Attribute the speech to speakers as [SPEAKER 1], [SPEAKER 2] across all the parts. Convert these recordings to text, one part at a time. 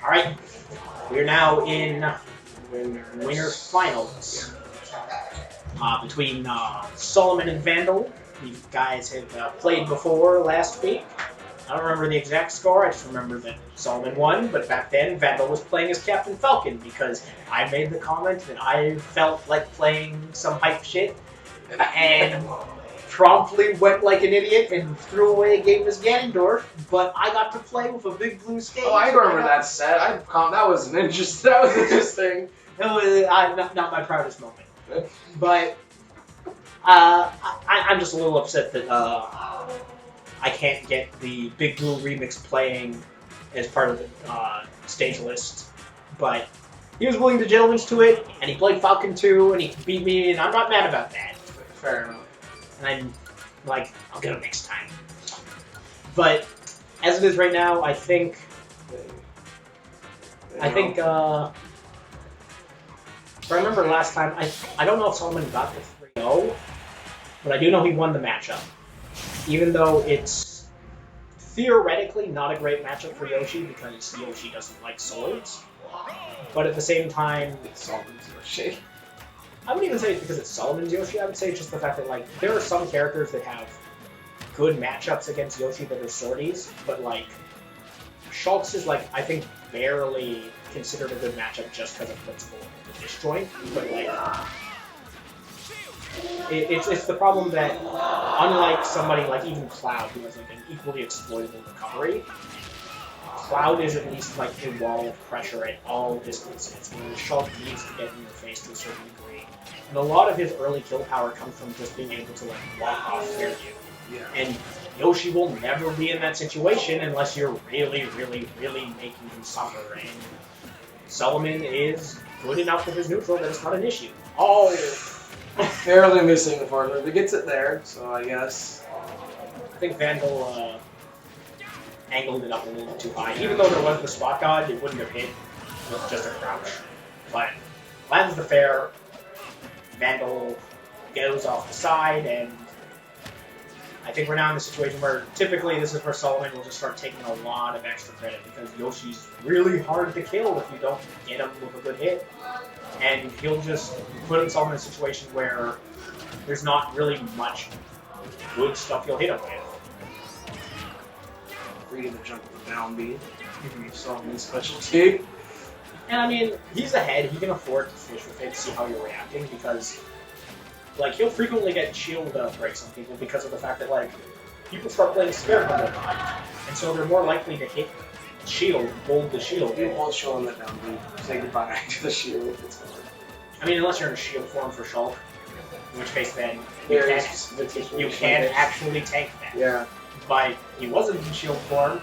[SPEAKER 1] Alright, we're now in Winners Finals between Solomon and VandaL. These guys have played before last week. I don't remember the exact score, I just remember that Solomon won, but back then VandaL was playing as Captain Falcon because I made the comment that I felt like playing some hype shit and promptly went like an idiot and threw away a game as Ganondorf, but I got to play with a big blue stage.
[SPEAKER 2] Oh, I remember that set. That was interesting.
[SPEAKER 1] It was not my proudest moment. But I'm just a little upset that I can't get the Big Blue remix playing as part of the stage list. But he was willing to gentleman's to it, and he played Falcon 2, and he beat me, and I'm not mad about that.
[SPEAKER 2] Fair enough.
[SPEAKER 1] And I'm like, I'll get him next time. But as it is right now, I think if I remember last time, I don't know if Solomon got the 3-0, but I do know he won the matchup. Even though it's theoretically not a great matchup for Yoshi because Yoshi doesn't like swords. But at the same time,
[SPEAKER 2] It's Solomon's Yoshi.
[SPEAKER 1] I wouldn't even say it's because it's Solomon's Yoshi, I would say it's just the fact that, like, there are some characters that have good matchups against Yoshi that are swordies, but, like, Shulk's is, like, I think barely considered a good matchup just because of principle of the disjoint, but, like, it's the problem that, unlike somebody like even Cloud, who has, like, an equally exploitable recovery, Cloud is at least, like, a wall of pressure at all distances, whereas Shulk needs to get in your face to a certain degree. And a lot of his early kill power comes from just being able to, like, walk off fair you.
[SPEAKER 2] Yeah.
[SPEAKER 1] And Yoshi will never be in that situation unless you're really, really, really making him suffer. And Solomon is good enough with his neutral that it's not an issue. Oh!
[SPEAKER 2] Barely missing the forward, but he gets it there, so I guess.
[SPEAKER 1] I think VandaL angled it up a little bit too high. Even though there was the spot dodge, it wouldn't have hit with just a crouch. But lands the fair, VandaL goes off the side, and I think we're now in the situation where typically this is where Solomon will just start taking a lot of extra credit because Yoshi's really hard to kill if you don't get him with a good hit. And he'll just put himself in a situation where there's not really much good stuff he'll hit him with.
[SPEAKER 2] Free to jump with the down beat. Solomon's specialty.
[SPEAKER 1] And I mean, he's ahead, he can afford to fish with it, see how you're reacting, because, like, he'll frequently get shield breaks on people because of the fact that, like, people start playing Spirit Bundle now, and so they're more likely to hit shield, hold the shield.
[SPEAKER 2] You won't show him that down beat. Say goodbye to the shield if it's hard.
[SPEAKER 1] I mean, unless you're in a shield form for Shulk, in which case then you can actually tank that.
[SPEAKER 2] Yeah.
[SPEAKER 1] But he wasn't in shield form,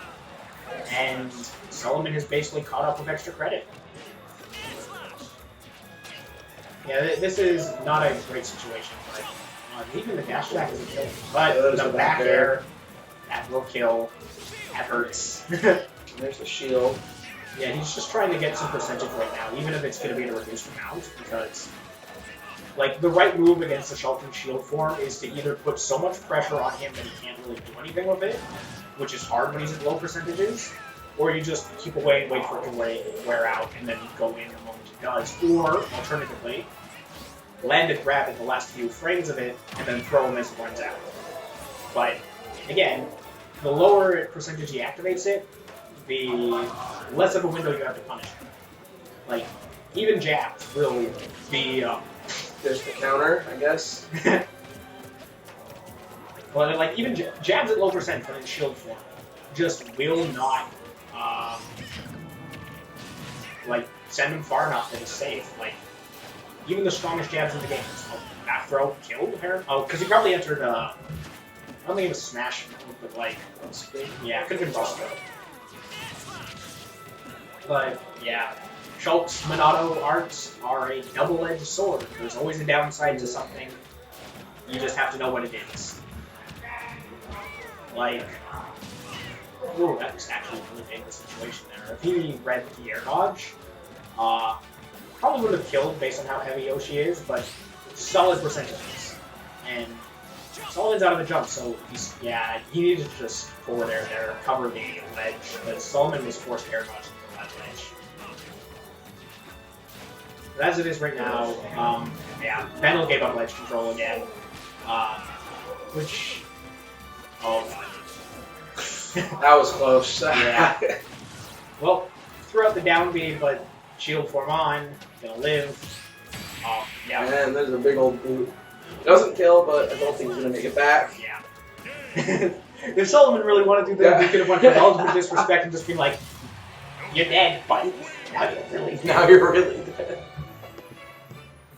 [SPEAKER 1] and Solomon has basically caught up with extra credit. Yeah, this is not a great situation, but even the dash attack is a kill. But the back air, that will kill. That hurts.
[SPEAKER 2] There's the shield.
[SPEAKER 1] Yeah, he's just trying to get some percentage right now, even if it's going to be at a reduced amount, because, like, the right move against the Shulk shield form is to either put so much pressure on him that he can't really do anything with it, which is hard when he's at low percentages, or you just keep away and wait for it to wear out, and then you go in the moment he does, or, alternatively, land a grab at the last few frames of it, and then throw him as it runs out. But, again, the lower percentage he activates it, the less of a window you have to punish him. Like, even jabs will be...
[SPEAKER 2] There's the counter, I guess.
[SPEAKER 1] Well, like, even jabs at low percent but in shield form just will not, like, send him far enough that it's safe. Like, even the strongest jabs in the game. Back throw killed her? Oh, because he probably entered, I don't think it was Smash, but, like, yeah, it could have been Rust. But, yeah, Shulk's Monado arts are a double-edged sword. There's always a downside to something. You just have to know what it is. Like, ooh, that was actually a really dangerous situation there. If he read the air dodge, probably would have killed based on how heavy Yoshi is, but solid percentages. And Solomon's out of the jump, so he needed to just forward air there, cover the ledge, but Solomon was forced air dodge to the ledge. ledge. But as it is right now, yeah, VandaL gave up ledge control again. Which... Oh, God.
[SPEAKER 2] That was close.
[SPEAKER 1] Yeah. Well, threw out the down B, but shield form on, gonna live. Yeah.
[SPEAKER 2] Man, there's a big old boot. Doesn't kill, but I don't think he's gonna make it back.
[SPEAKER 1] Yeah. If Solomon really wanted to do that, he could have went for ultimate disrespect and just been like, "You're dead, but now you're really dead."
[SPEAKER 2] Now you're really dead.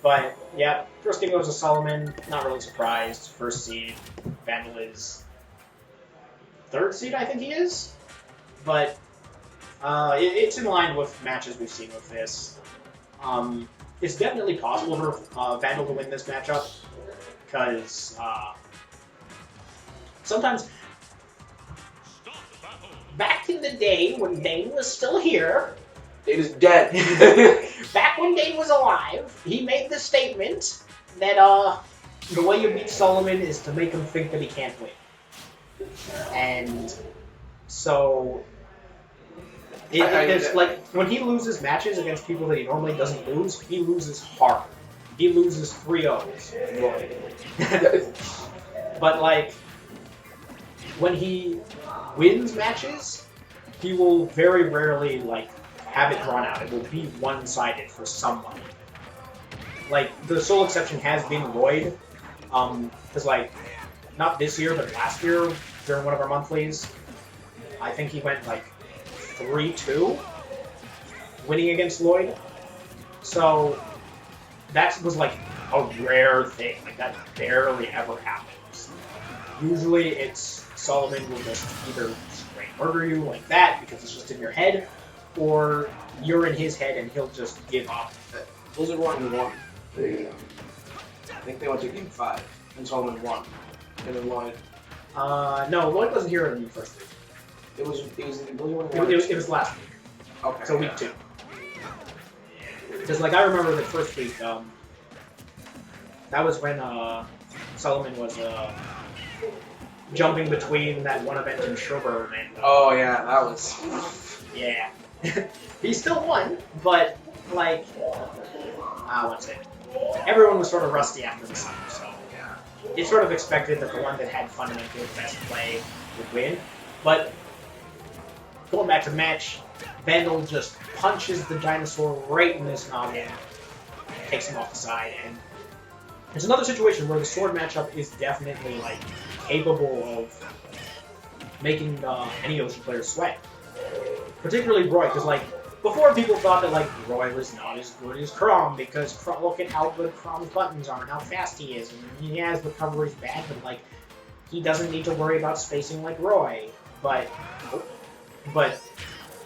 [SPEAKER 1] But yeah, first game goes to Solomon. Not really surprised. First seed. VandaL is third seed, I think he is. But it's in line with matches we've seen with this. It's definitely possible for VandaL to win this matchup because sometimes back in the day when Dane was still here,
[SPEAKER 2] Dane is dead.
[SPEAKER 1] back when Dane was alive, he made the statement that the way you beat Solomon is to make him think that he can't win. And so it's like when he loses matches against people that he normally doesn't lose, he loses hard. He loses 3-0s. But like when he wins matches, he will very rarely like have it drawn out. It will be one-sided for somebody. Like the sole exception has been Lloyd, because like not this year but last year during one of our monthlies, I think he went like 3-2 winning against Lloyd. So that was like a rare thing. Like that barely ever happens. Usually it's Solomon will just either straight murder you like that because it's just in your head, or you're in his head and he'll just give up.
[SPEAKER 2] Those are 1-1. I think they went to game 5 and Solomon won. And then Lloyd.
[SPEAKER 1] No, Lloyd wasn't here in the first week.
[SPEAKER 2] It was
[SPEAKER 1] last week.
[SPEAKER 2] Okay.
[SPEAKER 1] So week 2. Because like I remember the first week, that was when Solomon was jumping between that one event in Sherburne and
[SPEAKER 2] oh yeah, that was
[SPEAKER 1] yeah. He still won, but like what's it? Everyone was sort of rusty after the summer, so
[SPEAKER 2] yeah.
[SPEAKER 1] it's sort of expected that the one that had fundamentally the best play would win. But going back to the match, VandaL just punches the dinosaur right in his noggin, takes him off the side, and it's another situation where the sword matchup is definitely like capable of making any Ocean player sweat. Particularly Roy, because like before people thought that like Roy was not as good as Crom because look at how good Crom's buttons are and how fast he is, and he has recoveries bad, but like he doesn't need to worry about spacing like Roy. But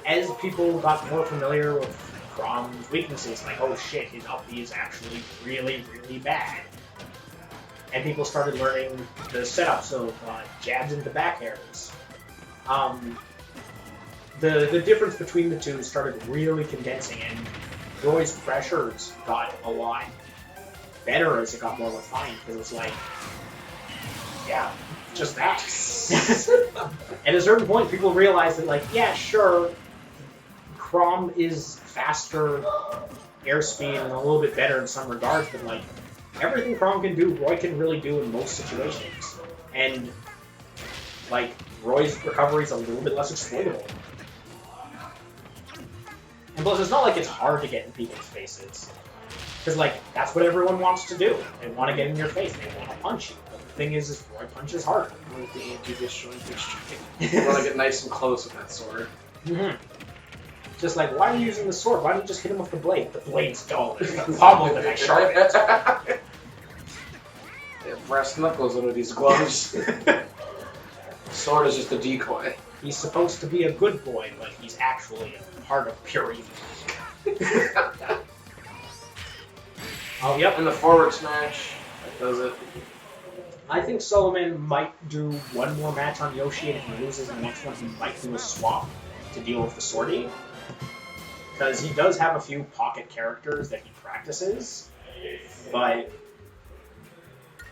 [SPEAKER 1] as people got more familiar with Crom's weaknesses, like oh shit, his up B is actually really, really bad. And people started learning the setups of jabs into back airs. The difference between the two started really condensing, and Roy's pressures got a lot better as it got more refined, because it was like, yeah, just that. At a certain point, people realized that, like, yeah, sure, Crom is faster, airspeed, and a little bit better in some regards, but, like, everything Crom can do, Roy can really do in most situations. And, like, Roy's recovery is a little bit less exploitable. And plus, it's not like it's hard to get in people's faces. Because, like, that's what everyone wants to do. They want to get in your face. They want to punch you. But the thing is Roy punches harder.
[SPEAKER 2] like the anti-disjoint strike. You want to get nice and close with that sword.
[SPEAKER 1] Mm-hmm. Just like, why are you using the sword? Why don't you just hit him with the blade? The blade's dull. It's the pommel that I sharpen.
[SPEAKER 2] They have brass knuckles under these gloves. The sword is just a decoy.
[SPEAKER 1] He's supposed to be a good boy, but he's actually a part of pure evil. Oh, yep.
[SPEAKER 2] And the forward smash, that does it.
[SPEAKER 1] I think Solomon might do one more match on Yoshi, and if he loses the next one, he might do a swap to deal with the Swordy. Because he does have a few pocket characters that he practices, but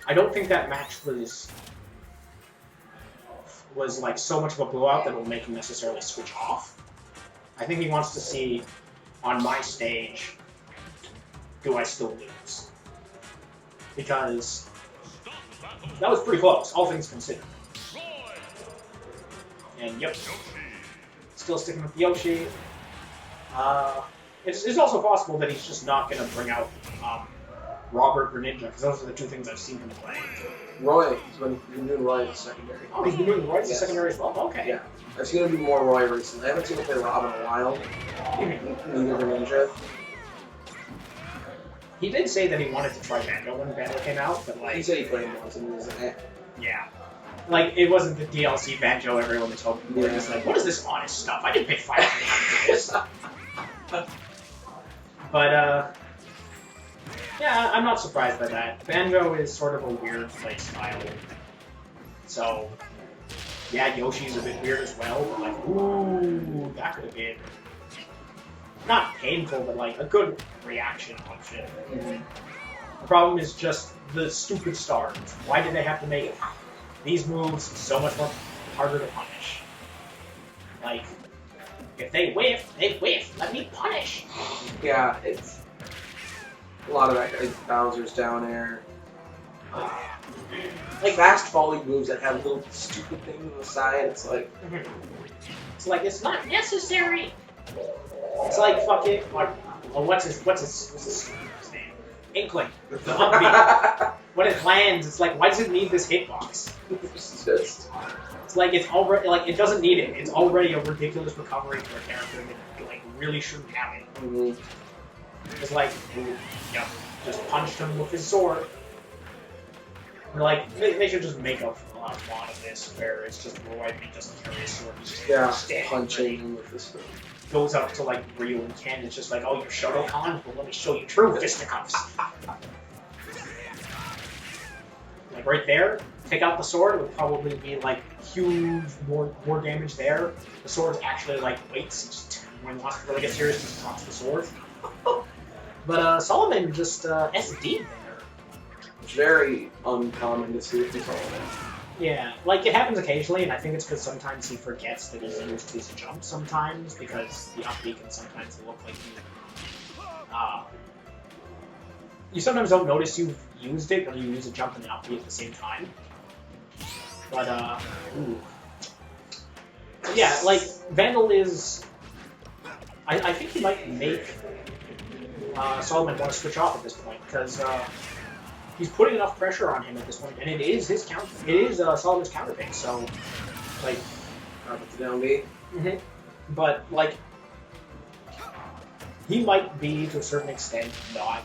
[SPEAKER 1] I don't think that match was like so much of a blowout that it will make him necessarily switch off. I think he wants to see, on my stage, do I still lose? Because that was pretty close, all things considered. And yep, still sticking with Yoshi. It's also possible that he's just not going to bring out Robert or Ninja, because those are the two things I've seen him play.
[SPEAKER 2] Roy, he's been doing Roy as a secondary.
[SPEAKER 1] Oh, he's been doing Roy as a secondary as well? Okay.
[SPEAKER 2] Yeah. I've seen him do more Roy recently. I haven't seen him play Rob in a while. Neither the Ninja.
[SPEAKER 1] He did say that he wanted to try VandaL when VandaL came out, but like...
[SPEAKER 2] He said he played him once and he was like, eh.
[SPEAKER 1] Yeah. Like, it wasn't the DLC Banjo everyone was hoping for. He's like, what is this honest stuff? I didn't pay $500 for this. But, yeah, I'm not surprised by that. Banjo is sort of a weird play style. So, yeah, Yoshi's a bit weird as well, but like, ooh, that could have been not painful, but like a good reaction option.
[SPEAKER 2] Mm-hmm.
[SPEAKER 1] The problem is just the stupid stars. Why did they have to make these moves so much more harder to punish? Like, if they whiff, they whiff. Let me punish.
[SPEAKER 2] Yeah, it's a lot of that. Like Bowser's down air. Like fast falling moves that have little stupid things on the side. It's like,
[SPEAKER 1] it's not necessary. It's like fucking what's his name? Inkling. The upbeat. When it lands, it's like, why does it need this hitbox? It's like it's already like it doesn't need it. It's already a ridiculous recovery for a character that like really shouldn't have it.
[SPEAKER 2] Mm-hmm.
[SPEAKER 1] It's like, yeah, just punched him with his sword. Or like they should just make a lot of this where it's just Roy and he doesn't carry his sword. He's just
[SPEAKER 2] punching him with his sword.
[SPEAKER 1] Goes up to like Ryu and Ken. It's just like, oh, you're Shotokan? Well, let me show you true fisticuffs. Like right there, take out the sword, it would probably be like huge more damage there. The sword's actually like weights. Just when he wants to really get serious, just drops the sword. But Solomon just SD there.
[SPEAKER 2] It's very uncommon to see it from Solomon.
[SPEAKER 1] Yeah, like it happens occasionally, and I think it's because sometimes he forgets that he's used his jump sometimes, because the up B can sometimes look like you sometimes don't notice you've used it when you use a jump and an up B at the same time. But yeah, like VandaL is. I think he might make Solomon want to switch off at this point because. He's putting enough pressure on him at this point, and it is his counter. It is Solomon's counter pick, so like.
[SPEAKER 2] With the down B.
[SPEAKER 1] Mm-hmm. But like, he might be to a certain extent not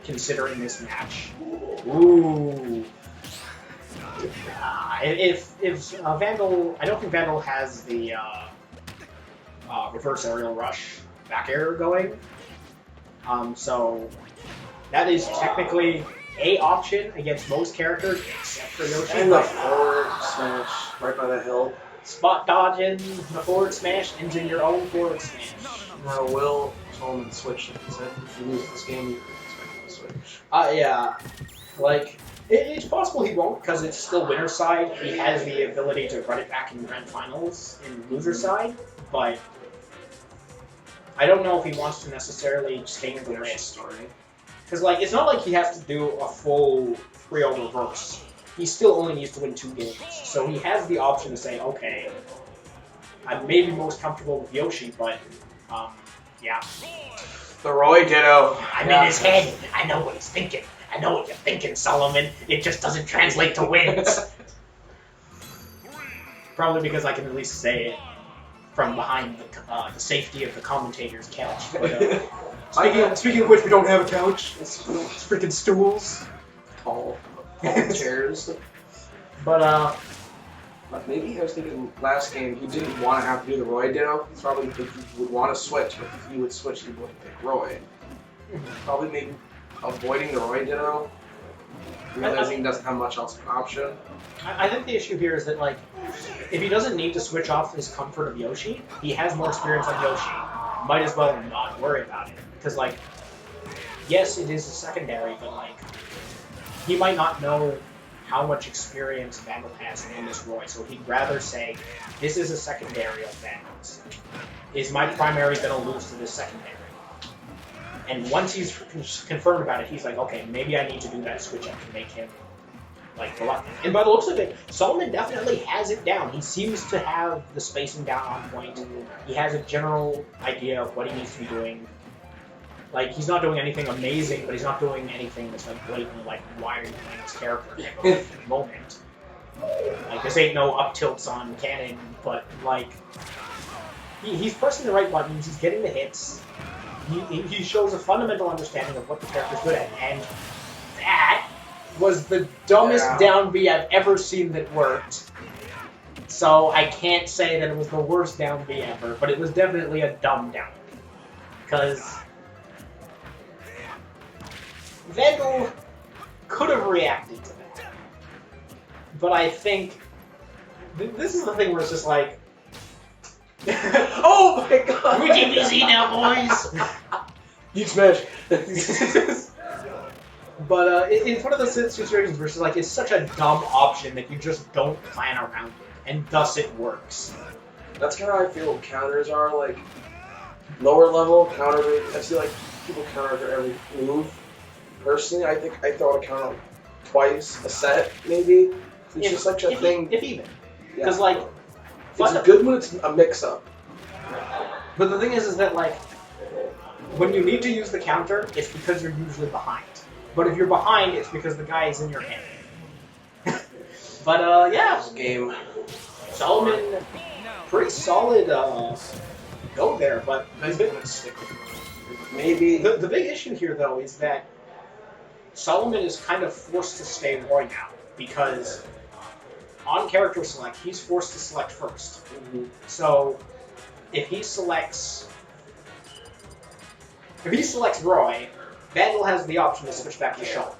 [SPEAKER 1] considering this match. Ooh. If VandaL, I don't think VandaL has the reverse aerial rush back air going. So. That is technically a option against most characters, except for Yoshi.
[SPEAKER 2] And the forward smash right by the hill.
[SPEAKER 1] Spot dodging, the forward smash, ends in your own forward smash.
[SPEAKER 2] Now, will Solomon switch? If you lose this game, you expect him to switch.
[SPEAKER 1] Yeah. Like, it's possible he won't, because it's still winner's side. He has the ability to run it back in grand finals in loser's side, but I don't know if he wants to necessarily take the risk. Because, like, it's not like he has to do a full 3-0 reverse. He still only needs to win 2 games. So he has the option to say, okay, I'm maybe most comfortable with Yoshi, but, yeah.
[SPEAKER 2] The Roy Ditto.
[SPEAKER 1] I'm in his head. I know what he's thinking. I know what you're thinking, Solomon. It just doesn't translate to wins. Probably because I can at least say it from behind the safety of the commentator's couch. But, speaking of which, we don't have a couch. It's freaking stools.
[SPEAKER 2] Tall chairs.
[SPEAKER 1] But
[SPEAKER 2] maybe I was thinking last game he didn't want to have to do the Roy Ditto. He's probably think he would want to switch, but if he would switch, he wouldn't pick Roy. Probably maybe avoiding the Roy Ditto, realizing he doesn't have much else of an option.
[SPEAKER 1] I think the issue here is that, like, if he doesn't need to switch off his comfort of Yoshi, he has more experience on Yoshi. Might as well not worry about it. Because, like, yes, it is a secondary, but, like, he might not know how much experience VandaL has in this Roy, so he'd rather say, this is a secondary of VanDAL's. is my primary going to lose to this secondary? And once he's confirmed about it, he's like, okay, maybe I need to do that switch up to make him like reluctant. And by the looks of it, Solomon definitely has it down. He seems to have the spacing down on point. He has a general idea of what he needs to be doing. Like, he's not doing anything amazing, but he's not doing anything that's like blatantly like, why are you playing this character type of moment. Like, this ain't no up tilts on cannon, but like, he's pressing the right buttons, he's getting the hits. He shows a fundamental understanding of what the character's good at, and that was the dumbest down B I've ever seen that worked. So I can't say that it was the worst down B ever, but it was definitely a dumb down B. Because VandaL could have reacted to that. But I think this is the thing where it's just like, oh my god! We're DBZ now, boys!
[SPEAKER 2] You smash!
[SPEAKER 1] But it's one of those situations where it's like, it's such a dumb option that you just don't plan around it, and thus it works.
[SPEAKER 2] That's kind of how I feel counters are, like, lower level counter. I feel like people counter for every move. Personally, I think I throw out a counter like twice a set, maybe. It's just such a thing.
[SPEAKER 1] If even. Because, like,
[SPEAKER 2] it's good when it's a mix-up.
[SPEAKER 1] But the thing is that, like, when you need to use the counter, it's because you're usually behind. But if you're behind, it's because the guy is in your hand. But, yeah.
[SPEAKER 2] Game.
[SPEAKER 1] Solomon, pretty solid go there, but
[SPEAKER 2] maybe.
[SPEAKER 1] The big issue here, though, is that Solomon is kind of forced to stay Roy now, because on character select, he's forced to select first.
[SPEAKER 2] Mm-hmm.
[SPEAKER 1] So, if he selects Roy, VandaL has the option to switch back to Shulk.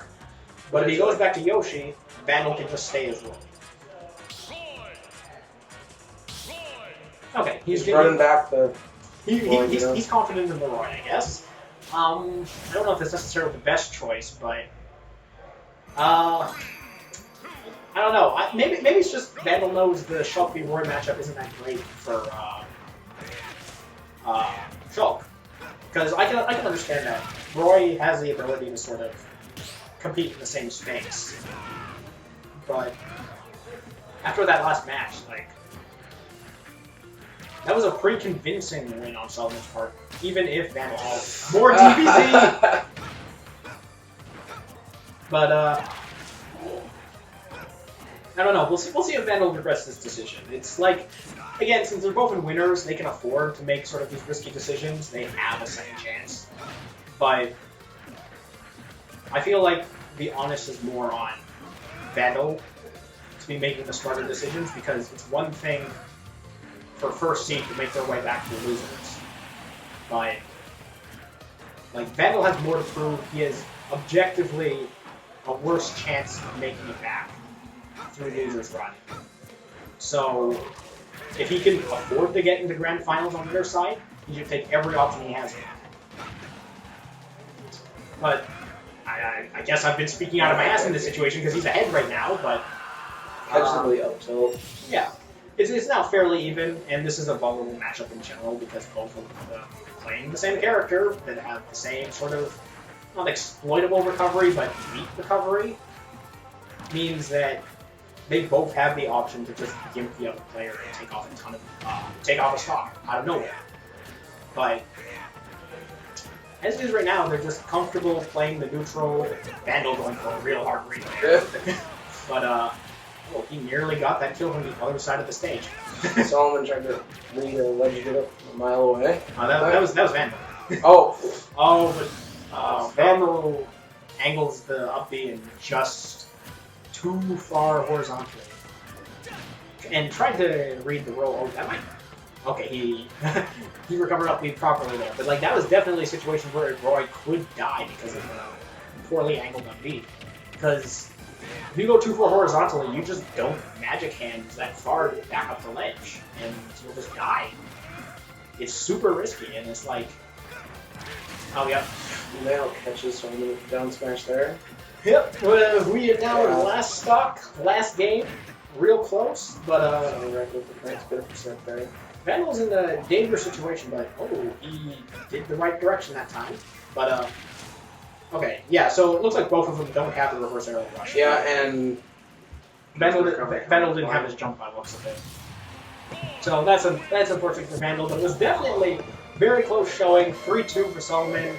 [SPEAKER 1] But if he goes back to Yoshi, VandaL can just stay as Roy. Okay, he's
[SPEAKER 2] running back the.
[SPEAKER 1] He's confident in the Roy, I guess. I don't know if it's necessarily the best choice, but I don't know. Maybe it's just VandaL knows the Shulk v Roy matchup isn't that great for Shulk, because I can understand that Roy has the ability to sort of compete in the same space, but after that last match, like, that was a pretty convincing win on Solomon's part, even if VandaL has more DBZ. But I don't know. We'll see if VandaL regrets this decision. It's like, again, since they're both in winners, they can afford to make sort of these risky decisions. They have a second chance. But I feel like the onus is more on VandaL to be making the smarter decisions, because it's one thing for first seed to make their way back to the losers. But, like, VandaL has more to prove. He has objectively a worse chance of making it back through losers run. So, if he can afford to get into grand finals on their side, he should take every option he has. But I guess I've been speaking out of my ass in this situation because he's ahead right now, but
[SPEAKER 2] Catching up tilt.
[SPEAKER 1] Yeah. It's now fairly even, and this is a vulnerable matchup in general because both of them playing the same character that have the same sort of, not exploitable recovery, but weak recovery, means that they both have the option to just gimp the other player and take off a ton of, take off a stock out of nowhere. But as it is right now, they're just comfortable playing the neutral, VandaL going for a real hard read. But, well, he nearly got that kill from the other side of the stage.
[SPEAKER 2] Solomon tried to read a ledge get up a mile away.
[SPEAKER 1] That was VandaL.
[SPEAKER 2] Oh,
[SPEAKER 1] but VandaL angles the up B and just too far horizontally, and tried to read the roll. Oh, that might. Okay, he recovered up B properly there, but like that was definitely a situation where Roy could die because of the poorly angled up B. Because if you go too far horizontally, you just don't magic hands that far back up the ledge, and you'll just die. It's super risky, and it's like, oh yeah.
[SPEAKER 2] Nail catches, so I'm going to down smash there.
[SPEAKER 1] Yep, well, we are now in last stock, last game, real close, but
[SPEAKER 2] I'll wreck with the next bit of percent there.
[SPEAKER 1] VandaL's in a dangerous situation, but he did the right direction that time. But okay, yeah. So it looks like both of them don't have the reverse arrow rush.
[SPEAKER 2] Yeah, and
[SPEAKER 1] VandaL didn't have his jump by looks of it. So that's unfortunate for VandaL, but it was definitely very close showing. 3-2 for Solomon.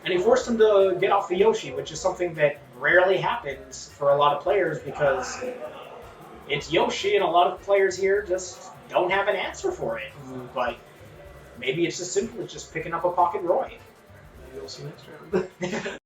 [SPEAKER 1] And he forced him to get off the Yoshi, which is something that rarely happens for a lot of players because it's Yoshi, and a lot of players here just don't have an answer for it. But maybe it's as simple as just picking up a Pocket Roy.
[SPEAKER 2] Maybe we'll see next round.